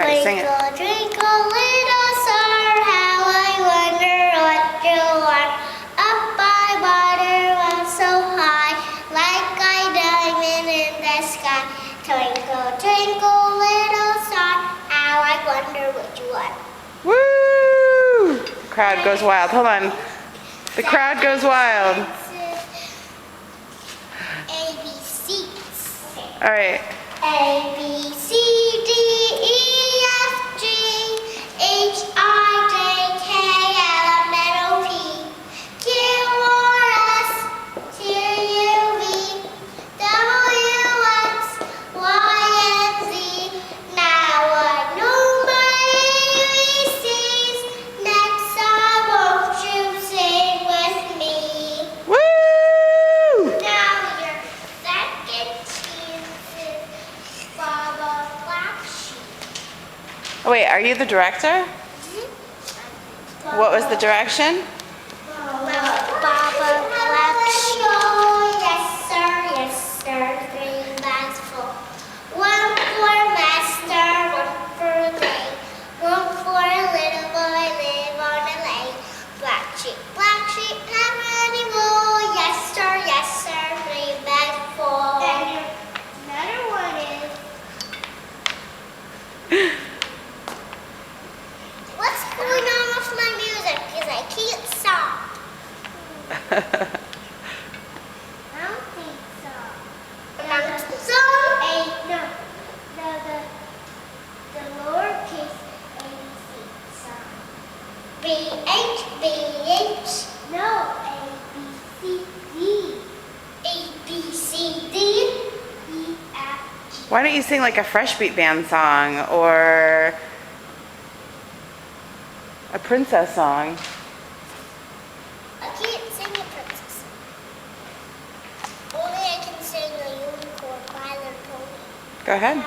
All right, sing it. Twinkle, twinkle, little star, how I wonder what you are. Up by water, well so high, like a diamond in the sky. Twinkle, twinkle, little star, how I wonder what you are. Woo! Crowd goes wild. Hold on. The crowd goes wild. ABCs. All right. A, B, C, D, E, F, G, H, I, J, K, L, M, N, O, P, Q, R, S, T, U, V, W, X, Y, and Z. Now I know my ABCs. Next time, won't you sing with me? Woo! Now your second chance is Baba Black Sheep. Oh, wait, are you the director? What was the direction? Baba Black Sheep. Yes, sir, green bags full. One for master, one for day. One for a little boy, live on a lane. Black sheep, have any wool? Yes, sir, green bags full. And another one is, what's going on with my music? Because I can't stop. I don't think so. The lowercase ABC song. B-H. No, A-B-C-D. A-B-C-D. E-F-G. Why don't you sing like a Fresh Beat Band song or a princess song? I can't sing a princess. Only I can sing a unicorn, My Little Pony. Go ahead.